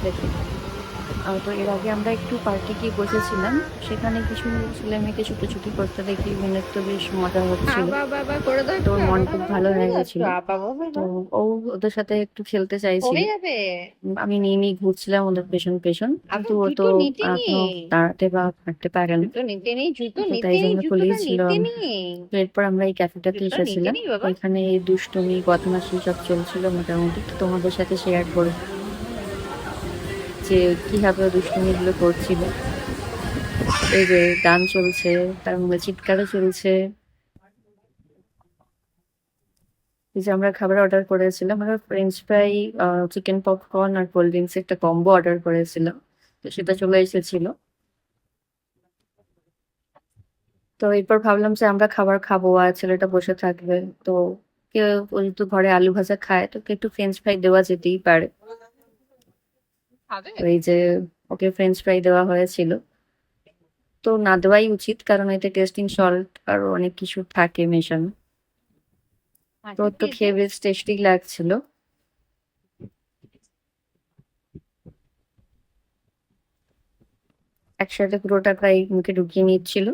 থেকে। তো এর আগে আমরা একটু পার্কে গিয়ে বসেছিলাম। সেখানে কিছু ছেলেমেয়েকে ছুটোছুটি করতে দেখি ওদের তো বেশ মজা হচ্ছিল। বাবা করে দাও তো একটু, ওর মন খুব বাবা ভালো করে হয়ে দাও একটু, গেছিল। বাবা তো বাবা ও ওদের সাথে একটু খেলতে চাইছিল। হয়ে যাবে। আমি নিয়ে ঘুরছিলাম ওদের পেছন পেছন, আবার কিন্তু ও তো জুতো নিতে এখনো নেই, দাঁড়াতে বা হাঁটতে পারে না। জুতো নিতে নেই, জুতো তো তাই নিতে নেই, জন্য জুতোটা কোলেই নিতে ছিলাম। নেই, তো এরপর আমরা এই ক্যাফেটাতে জুতো নিতে এসেছিলাম। নেই বাবা। এখানে এই দুষ্টুমি বদমাশি সব চলছিল মোটামুটি। তো তোমাদের সাথে শেয়ার করব যে কিভাবে ও দুষ্টুমি গুলো করছিল। এই যে গান চলছে, তার মধ্যে চিৎকারও চলছে। এই যে আমরা খাবার অর্ডার করেছিলাম, আমরা ফ্রেঞ্চ ফ্রাই, চিকেন পপকর্ন আর কোল্ড ড্রিঙ্কস একটা কম্বো অর্ডার করেছিলাম। তো সেটা চলে এসেছিল। তো এরপর ভাবলাম যে আমরা খাবার খাবো আর ছেলেটা বসে থাকবে। তো কেউ, ও যেহেতু ঘরে আলু ভাজা খায়, তো ওকে একটু ফ্রেঞ্চ ফ্রাই দেওয়া যেতেই পারে। খাবে? তো এই যে ওকে ফ্রেঞ্চ ফ্রাই দেওয়া হয়েছিল। তো না দেওয়াই উচিত, কারণ এতে টেস্টিং সল্ট আর অনেক কিছু থাকে মেশানো। তো আচ্ছা ওর তো দিয়েছে। খেয়ে বেশ টেস্টি লাগছিল। একসাথে পুরোটা প্রায় মুখে ঢুকিয়ে নিচ্ছিল।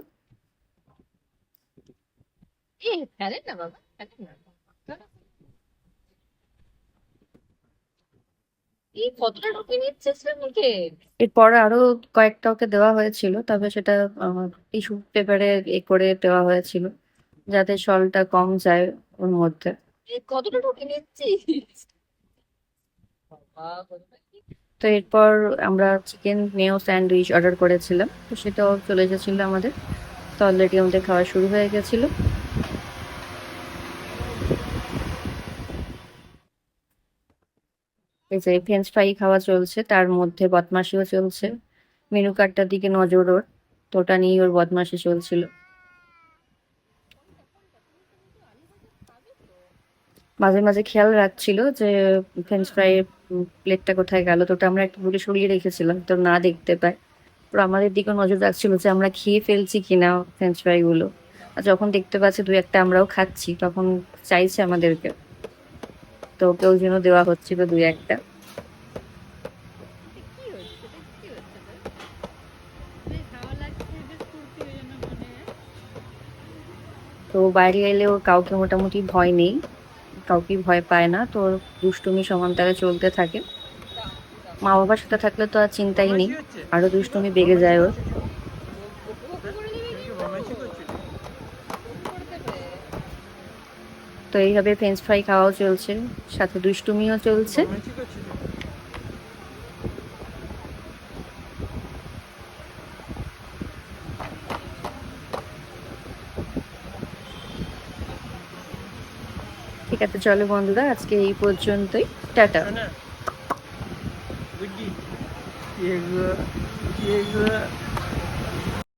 ফেলেন না বাবা, ফেলেন না। এই কতটা ঢুকে নিচ্ছে সে মুখে। এরপর আরো কয়েকটা ওকে দেওয়া হয়েছিল, তবে সেটা টিস্যু পেপারে করে দেওয়া হয়েছিল, যাতে সলটা কম যায় ওর মধ্যে। এই কতটা ঢুকে নিচ্ছিস বাবা। তো এরপর আমরা চিকেন মেও স্যান্ডউইচ অর্ডার করেছিলাম, তো সেটাও চলে এসেছিল আমাদের। তো অলরেডি আমাদের খাওয়া শুরু হয়ে গেছিল। এই যে ফ্রেঞ্চ ফ্রাই খাওয়া চলছে, তার মধ্যে বদমাশিও চলছে। মেনু কার্ডটার দিকে নজর ওর, তো ওটা নিয়ে ওর বদমাশি চলছিল। মাঝে মাঝে খেয়াল রাখছিল যে ফ্রেঞ্চ ফ্রাই প্লেটটা কোথায় গেল, তো ওটা আমরা একটু দূরে সরিয়ে রেখেছিলাম তো না দেখতে পায়। তো আমাদের দিকে নজর রাখছিল যে আমরা খেয়ে ফেলছি কিনা ফ্রেঞ্চ ফ্রাই গুলো। আর যখন দেখতে পাচ্ছে দুই একটা আমরাও খাচ্ছি, তখন চাইছে আমাদেরকে। তো ওকেও যেন দেওয়া হচ্ছিল দুই একটা। এটা কি হচ্ছে, এটা কি হচ্ছে তোর? বেশ হাওয়া লাগছে, বেশ ফুর্তি ওই জন্য মনে হয়। তো বাইরে এলে ওর কাউকে মোটামুটি ভয় নেই, কাউকে ভয় পায় না। তো ওর দুষ্টুমি সমান তালে চলতে থাকে। মা বাবার সাথে থাকলে তো আর চিন্তাই নেই, বদমাইশি হচ্ছে? আরো দুষ্টুমি বেড়ে যায় ওর। বকু করে দিবি তুমি কি কিন্তু, বদমাইশি করছিলে? বকু করে দেবে। তো এইভাবে ফ্রেঞ্চ ফ্রাই খাওয়াও চলছে, সাথে দুষ্টুমিও তুমি চলছে। বদমাইশি করছিলে? ঠিক আছে, চলো বন্ধুরা, আজকে এই পর্যন্তই। টাটা। না না, বুঝলি? এগুলো এগুলো